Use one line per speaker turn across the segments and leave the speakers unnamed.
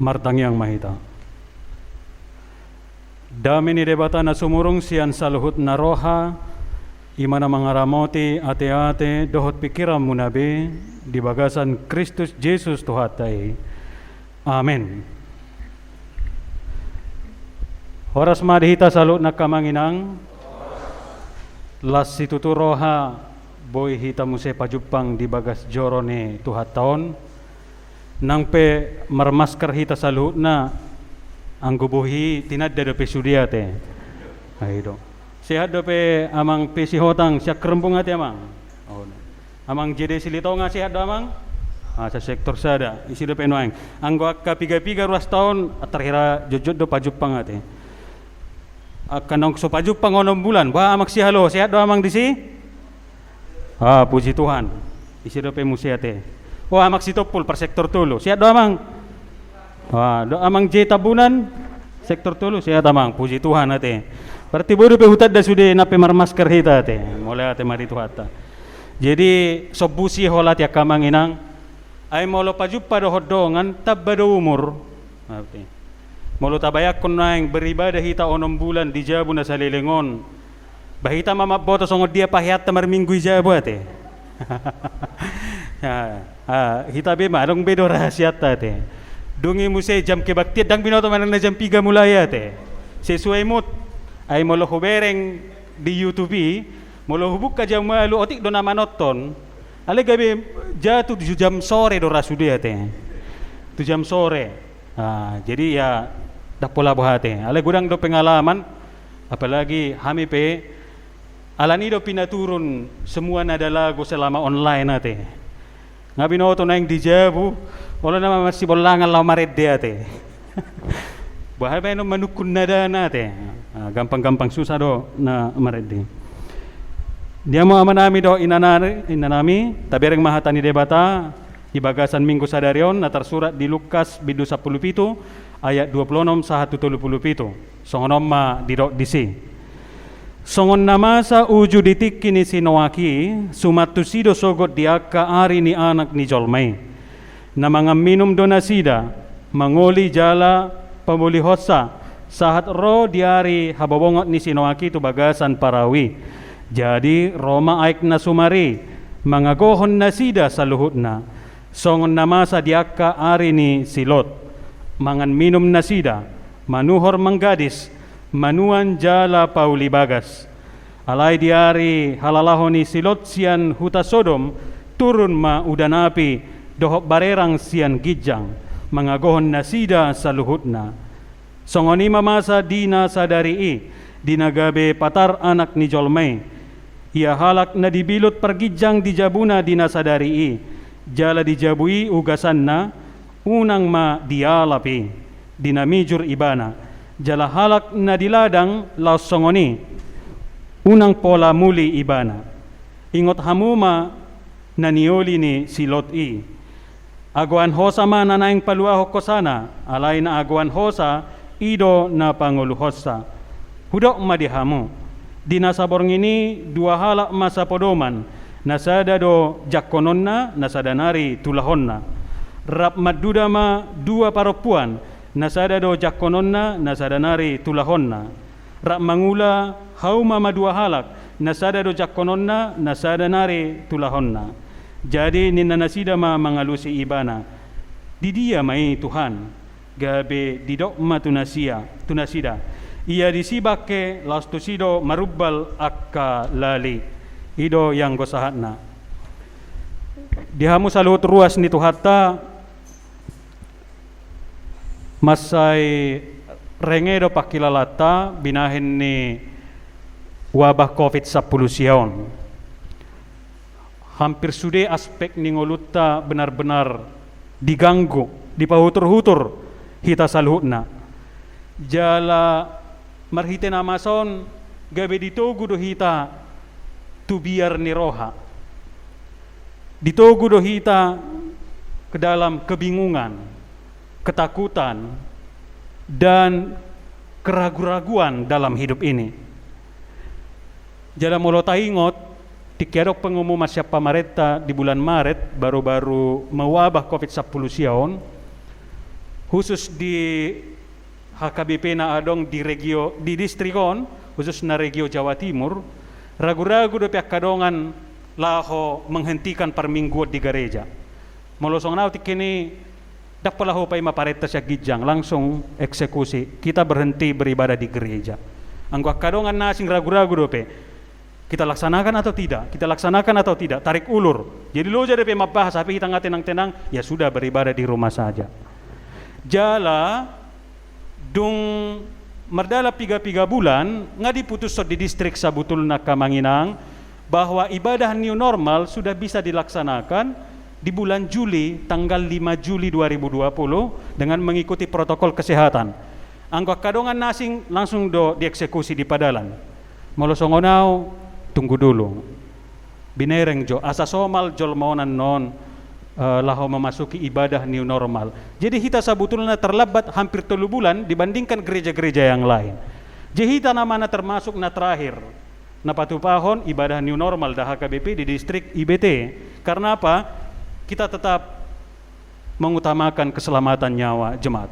martang yang mahita. Dami ni debata na sumurong siyan sa luhut na roha, imana mangaramoti ate-ate dohot pikiram munabe, di bagasan Kristus Jesus Tuhatay. Amen. Horas madihita salut na kamanginang, las situtu roha, boy hita muse pajupang di bagas jorone Tuhat taon, nang pe marmaskar hita salut na, ang gubuhi tinadda do pe sudiate. Aido. Sehat do pe amang pe sihotang siya kerembung ati amang. Oh. Amang jede silito nga sehat do amang. Sa sektor sada isi do pe noang. Ang ka piga-piga ruas taon atarhira jojot do pajupang ati. Kanong so pajupang onom bulan ba amang si halo sehat do amang disi? Puji Tuhan. Isi do pe musiate. Amang si topul per sektor tulo. Sehat do amang? Do amang J tabunan sektor tulo siya tamang puji Tuhan ate. Berarti bodo pe hutad da sude na pe marmasker hita ate. Mulai ate mari Tuhata. Jadi sobusi holat ya kamanginang ay molo pajupa do hodongan tabbado umur. Ate. Molo tabayak kun naing beribadah hita onom bulan di Jabu na sa Lilingon. Bahita mamaboto songod dia pahiat tamar minggu Jabu ate. Hita be marong bedo rahasia ate. Dungi musay jam kebaktiat dang binoto manang na jam 3 mulaya te. Sesuai mood ay molo hubereng di YouTube, molo hubuk ka jam malu otik do na manoton. Ale gabi jatuh 7 jam sore do rasudia te. 7 jam sore. Jadi ya dak pola bohate. Ale gudang do pengalaman apalagi hami pe alani do pinaturun semua nada lagu selama online ate. Ngabinoto na yung dijabu, wala naman masih bolangan lau maret dia te. Bahaya ba yung manukun na dana te. Gampang-gampang susah do na maret dia. Dia mo amanami do inanami, tabereng mahatani debata, ibagasan minggu sadarion, na tersurat di Lukas bidu 17 ayat 26 sahat 37. Songonom ma didok disi. Songon nama sa uju ditik kini sinowaki sumatu sido sogot diaka ari ni anak ni jolmai na mga minum donasida mangoli jala pamuli hosa sahat ro diari habobongot ni sinowaki tu bagasan parawi jadi Roma aik na sumari mga gohon nasida sa luhut na songon nama sa diaka ari ni silot mangan minum nasida manuhor manggadis manuan jala pauli bagas alai diari halalahoni silot sian huta Sodom turun ma udanapi dohok barerang sian gijang mangagohon nasida sa luhutna songoni mamasa dina sadari dinagabe patar anak ni jolmai ia halak na dibilot pergijang di jabuna dina sadari jala dijabui ugasanna unang ma dialapi dinamijur ibana jala halak na diladang laos songoni unang pola muli ibana ingot hamuma na nioli ni silot aguan hosa ma nanaing palua hokosana alay na aguan hosa ido na panguluhosa hudok madihamu dinasabor ngini dua halak masa podoman nasada do jakononna nasada nari tulahonna rap maduda ma dua paropuan nasada do jakononna nasada nari tulahonna rak mangula hauma madua halak nasada do jakononna nasada nari tulahonna jadi nina nasida ma mangalusi ibana di dia mai Tuhan gabe didok ma tunasida ia disibake lastusido marubbal akka lali ido yang gosahatna dihamu salut ruas ni Tuhata masai rengedo pakilalata binahin ni wabah COVID-10 siyon. Hampir sudah aspek ningoluta benar-benar diganggu, dipahutur-hutur hita saluhutna. Jala marhite namason gabe ditogu do hita tubiar ni roha. Ditogu do hita ke dalam kebingungan, ketakutan, dan keraguan-raguan dalam hidup ini. Jala molo taingot tikerok pengumuman siapa Mareta di bulan Maret baru-baru mewabah COVID-10 siaon. khusus di HKBP na adong di distrikon, khusus na regio Jawa Timur, ragu-ragu do pihak kadongan laho menghentikan permingguan di gereja. Molosong nau tikini dapat laho pay mapareta siya gijang, langsung eksekusi. Kita berhenti beribadah di gereja. Anggo kadongan nasing ragu-ragu do pe. Kita laksanakan atau tidak? Kita laksanakan atau tidak? Tarik ulur. Jadi lo jadi pe mabahas, tapi kita nggak tenang-tenang, ya sudah beribadah di rumah saja. Jala dung merdala 3 bulan nggak diputus di distrik sabutulna Kamanginang bahwa ibadah new normal sudah bisa dilaksanakan di bulan Juli, tanggal 5 Juli 2020 dengan mengikuti protokol kesehatan. Anggo kadongan nasing langsung dieksekusi di Padalan. Molosongonau tunggu dulu. Binereng jo asa somal jol maonan non laho memasuki ibadah new normal. Jadi kita sebetulnya terlambat hampir 3 bulan dibandingkan gereja-gereja yang lain. Jadi kita namanya termasuk na terakhir na patupahon ibadah new normal dah HKBP di distrik IBT. Karena apa? Kita tetap mengutamakan keselamatan nyawa jemaat.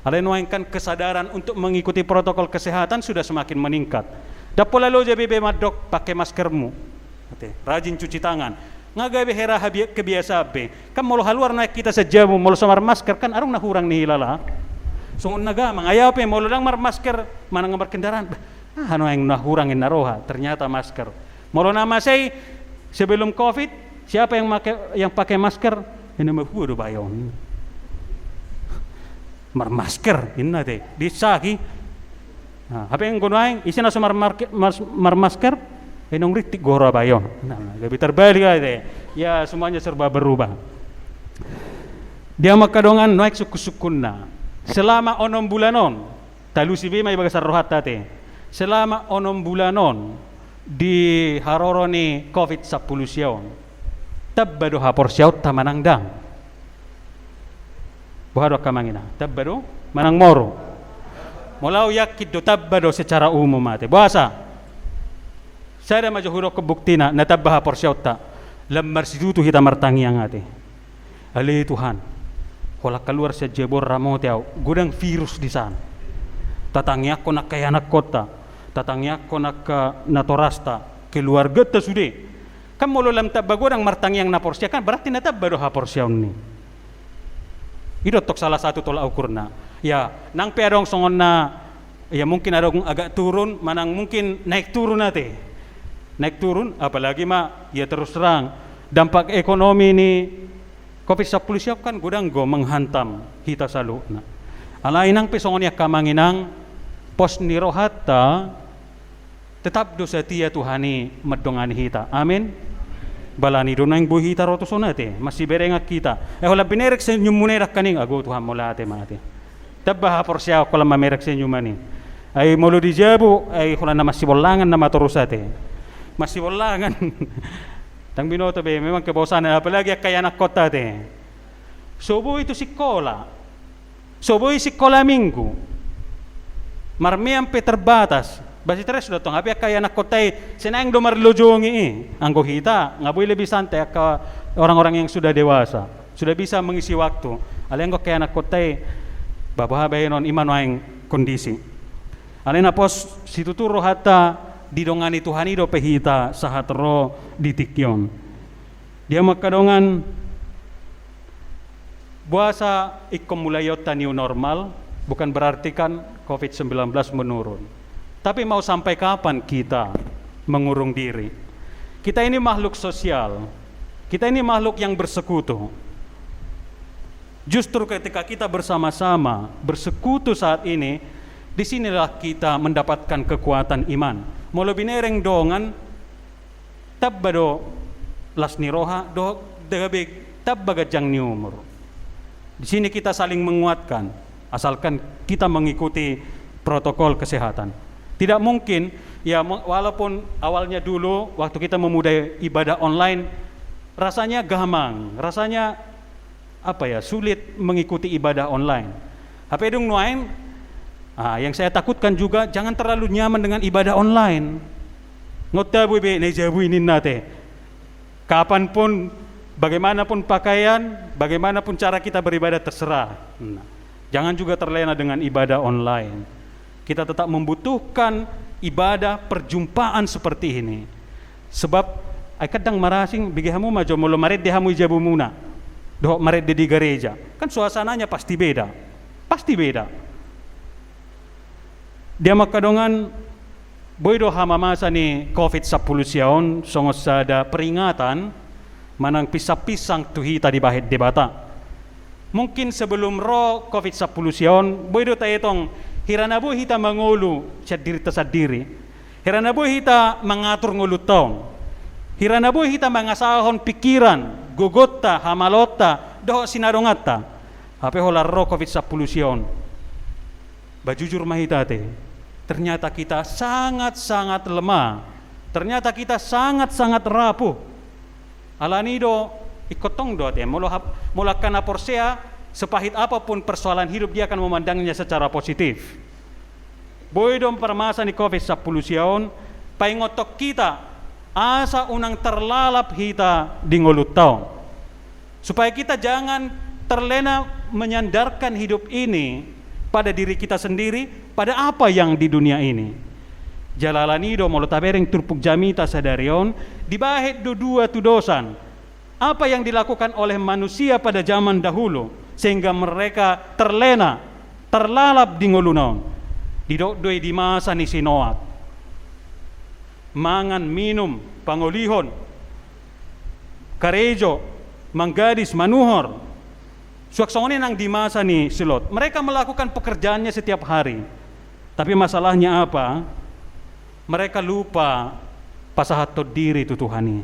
Alainwainkan kesadaran untuk mengikuti protokol kesehatan sudah semakin meningkat. Dapola lo JBB madok pakai maskermu. Rajin cuci tangan. Ngagabe hera kebiasa be. Kan molo haluar naik kita sejamu molo samar masker kan arung nahurang ni hilala. Sungun naga mangayaw pe molo lang mar masker mana ngamar kendaraan. Ano yang nahurangin naroha ternyata masker. Molo nama saya sebelum Covid siapa yang pakai masker? Ini mahudo bayon. Mar masker inna te disaki. Apa yang gunain isi naso mar masker? Enong ritik gora bayon. Nah, lebih terbalik aja. Ya semuanya serba berubah. Dia makadongan naik suku-sukunna. Selama 6 bulanon, talusi bima ibaga sarrohat tate. Selama 6 bulanon di haroroni COVID-10 siyaon. Tabbado hapor siyaw tamanangdang. Buhado kamangina. Tabbado manang moro. Mulaw yakid do tabbado secara umum ate. Bahasa saya majuhuro kebuktina natabbaha porsyauta lamar sidutu hita martangi yang ate. Ali Tuhan, kalau keluar sa jebor ramote au gudang virus di sana. Tatangnya ko nak kaya anak kota, tatangnya ko nak natorasta keluarga ta sude. Kan molo lam tabba gudang martangi yang naporsya kan berarti natabba do ha porsyaun ni. Itu tok salah satu tolak ukurna. Ya, nang peadong songon na ya mungkin ada agak turun, manang mungkin naik turun ate. Naik turun, apalagi ya terus terang dampak ekonomi ini COVID-10 kan gudang go menghantam kita saluna. Alainang pesongonya Kamanginang pos nirohata tetap dosa tia Tuhani medongani hita. Amin. Balani do nang buhita roto sonate masih berengak kita. Hola binerek senyum munerak kaning ago Tuhan molate mate. Tabah porsya kolam mamerek senyumani. Ay molo dijabu ay hola na masih bolangan na matorusate. Masih bolangan. Tang binoto be memang kebosanan apalagi kaya anak kota te. Sobo itu sekolah. Sobo sekolah minggu. Marmian pe terbatas. Basi tres sudah tong abi kaya anak kota senang do marlojongi anggo hita ngaboy lebih santai ka orang-orang yang sudah dewasa. Sudah bisa mengisi waktu. Alenggo kaya anak kota babaha bayenon iman waing kondisi. Alena pos situturo hatta didongani Tuhan ido pehita sahatro ditikyon. Dia makadongan buasa ikumulayota new normal bukan berarti kan COVID-19 menurun. Tapi mau sampai kapan kita mengurung diri? Kita ini makhluk sosial. Kita ini makhluk yang bersekutu. Justru ketika kita bersama-sama bersekutu saat ini, disinilah kita mendapatkan kekuatan iman. Molo binereng dongan tabbado las niroha do degabeg tabbaga jang ni umur. Di sini kita saling menguatkan asalkan kita mengikuti protokol kesehatan. Tidak mungkin ya walaupun awalnya dulu waktu kita memulai ibadah online rasanya gamang, rasanya sulit mengikuti ibadah online. Apa dong nuain? Yang saya takutkan juga jangan terlalu nyaman dengan ibadah online. Ngotabu be nejabu ini nate. Kapanpun, bagaimanapun pakaian, bagaimanapun cara kita beribadah terserah. Jangan juga terlena dengan ibadah online. Kita tetap membutuhkan ibadah perjumpaan seperti ini. Sebab ay kadang marasing bigihamu majo mulo maret dihamu ijabu muna. Doh maret di gereja. Kan suasananya pasti beda. Pasti beda. Dia makadongan boydo hamamasa ni COVID-10 siyaon songos sada peringatan manang pisang-pisang tuhita di bahit debata. Mungkin sebelum ro COVID-10 siyaon boydo tayo itong hiranabu hita mangulu sa diri ta sa diri. Hiranabu hita mangatur ngulutong. Hiranabu hita mangasahon pikiran, gugota, hamalota, doho sinarongata. Hape holar ro COVID-10 siyon. Bajujur mahitate. Ternyata kita sangat-sangat lemah. Ternyata kita sangat-sangat rapuh. Alanido ikotong do te mula kana porsea sepahit apapun persoalan hidup dia akan memandangnya secara positif. Boydom permasa ni COVID-10 siyon, paingotok kita asa unang terlalap hita di ngulut taon. Supaya kita jangan terlena menyandarkan hidup ini pada diri kita sendiri, pada apa yang di dunia ini. Jalalanido molo tabereng turpuk jamita sadarion, dibahit dua tudosan. Apa yang dilakukan oleh manusia pada zaman dahulu sehingga mereka terlena, terlalap di ngulunon. Didokdoi di masa ni Sinoat. Mangan, minum, pangolihon, karejo, manggadis, manuhor. Suaksongan ang di masa ni Silot. Mereka melakukan pekerjaannya setiap hari. Tapi masalahnya apa? Mereka lupa pasahatot diri tutuhani.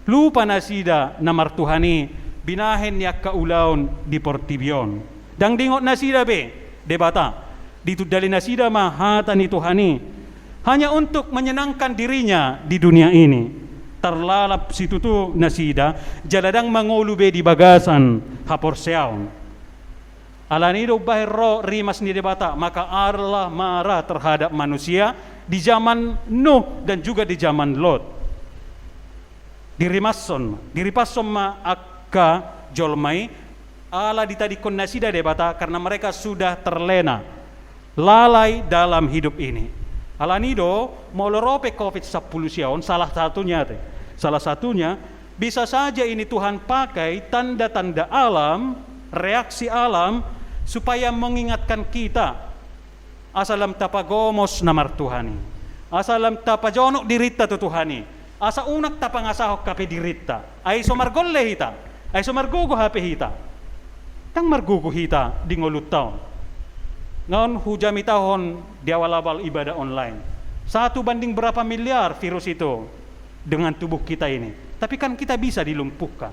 Lupa nasida na martuhani binahen niya kaulaon di Portibion. Dang dingot nasida be, debata. Dito dali nasida mahata ni Tuhani hanya untuk menyenangkan dirinya di dunia ini. Terlalap si tutu nasida jaladang mangolube di bagasan haporseaon. Alanido bahero rimas ni debata, maka Allah marah terhadap manusia di zaman Nuh dan juga di zaman Lot. Diripason ma akka jolmai ala ditadikon nasida debata karena mereka sudah terlena, lalai dalam hidup ini. Alanido molorope COVID-10 siyon salah satunya bisa saja ini Tuhan pakai tanda-tanda alam, reaksi alam supaya mengingatkan kita asalam tapagomos namar Tuhani, asalam tapajonok dirita tu Tuhani, asa unak tapangasahok kape dirita, ay somargolle hita, ay somargugo hape hita, tang margugo hita di ngulut taon. Ngayon hujami tahon di awal-awal ibadah online. 1 banding berapa miliar virus itu dengan tubuh kita ini. Tapi kan kita bisa dilumpuhkan,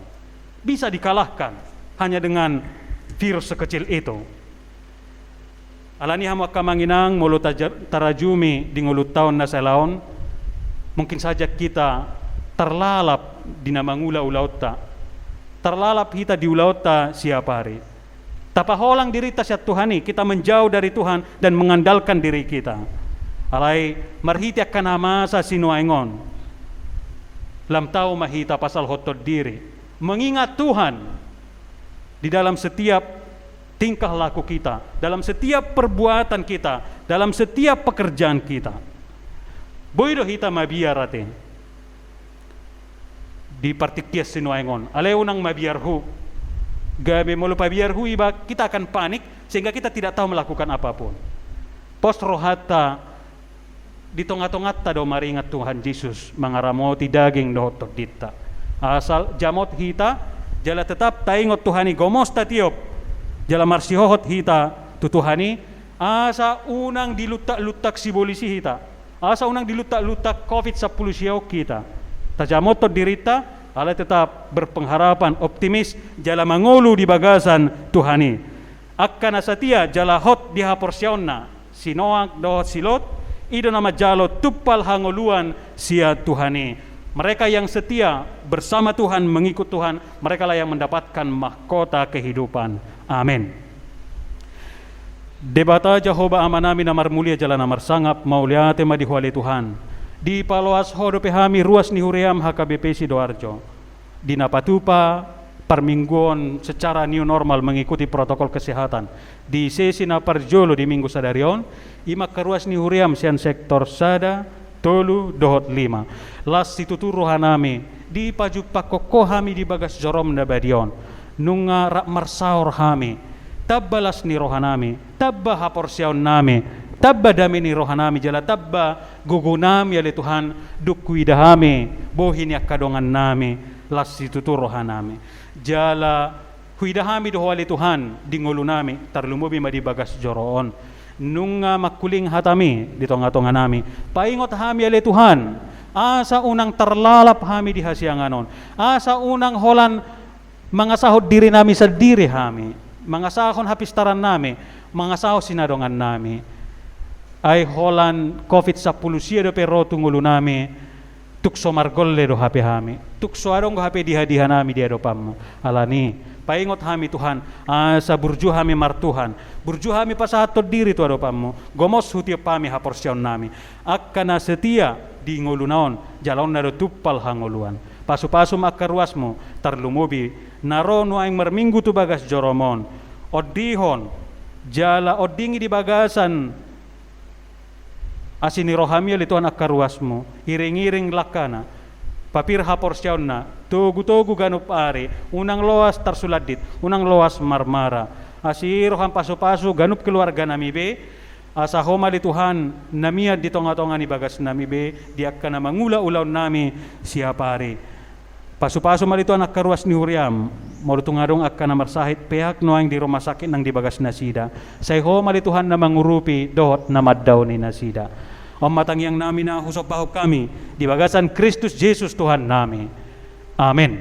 bisa dikalahkan hanya dengan virus sekecil itu. Alani hamak kamanginang mulut tarajumi di ngulut tahun na selaon. Mungkin saja kita terlalap di namangula ulauta. Terlalap kita di ulauta siapa hari. Tapaholang diri tasya Tuhani, kita menjauh dari Tuhan dan mengandalkan diri kita. Alay marhiti akan masa sinuaingon. Lam tahu mahita pasal hotod diri. Mengingat Tuhan di dalam setiap tingkah laku kita, dalam setiap perbuatan kita, dalam setiap pekerjaan kita. Boydo hita mabiarate. Di partikias sinuaingon. Alay unang mabiarhu. Gabe mulu pabiarhu iba kita akan panik sehingga kita tidak tahu melakukan apapun. Pos rohata di tongat-tongat do maringat Tuhan Yesus mangaramoti daging dohotot dita. Asal jamot hita jala tetap taingot Tuhani gomos tatiop. Jala marsihohot hita tutuhani asa unang dilutak-lutak si bolisi hita. Asa unang dilutak-lutak COVID-10 siyaw kita. Tajamot to dirita ala tetap berpengharapan, optimis, jala mangulu di bagasan Tuhani. Akka nasatia jala hot di haporsyonna, sinoak dohot silot, ido nama jalo tupal hangoluan sia Tuhani. Mereka yang setia bersama Tuhan, mengikut Tuhan, mereka lah yang mendapatkan mahkota kehidupan. Amin. Debata Jehovah amanami namar mulia jala namar sangap mauliate madihuali Tuhan. Di paloas hodo pehami ruas ni huriam HKBP Sidoarjo. Di napatupa permingguan secara new normal mengikuti protokol kesehatan. Di sesi na parjolo di minggu sadarion, ima karuas ni huriam sian sektor sada, tolu, dohot lima. Las situturu hanami, di paju pakoko hami di bagas jorom na badion. Nunga rak marsaur hami, tabbalas ni rohanami, tabba haporsiaon nami, tabba dami ni rohanami jala tabba gugunami ali Tuhan dukwidahami bohin yakadongan nami las situturu hanami. Jala huidahami doho ali Tuhan di ngulu nami tarlumubi madi bagas joroon nunga makuling hatami di tonga-tonga nami paingot hami ali Tuhan asa unang terlalap hami di hasianganon asa unang holan mangasahod diri nami sa diri hami mangasahon hapistaran nami mangasaho sinadongan nami ay holan COVID-10 siya do pero tungulu nami tukso margolle do hape hami tukso adong hape diha-diha nami dia do pam alani paingot hami Tuhan asa burju hami martuhan burju hami pasahato diri tu ado pammo gomos hutiap pami haporsion nami akkana setia di ngulu naon jalon na do tuppal hangoluan pasu-pasu makkaruasmu tarlumubi narono aing merminggu tu bagas joromon odihon jala odingi di bagasan asini rohami ali Tuhan akkaruasmu iring-iring lakana papir haporsiauna togu-togu ganup are unang loas tarsuladit unang loas marmara asi roham pasu-pasu ganup keluarga nami be asa homali Tuhan namia di tonga-tonga ni bagas nami be diakkana mangula-ulaw nami siapa are pasu-pasu mali Tuhan akkaruas ni huriam morutungadong akkana marsahit pihak noang di rumah sakit nang di bagas nasida say homali Tuhan na mangurupi dohot na maddaw ni nasida Om matang yang nami na husop bahok kami di bagasan Kristus Yesus Tuhan nami. Amin.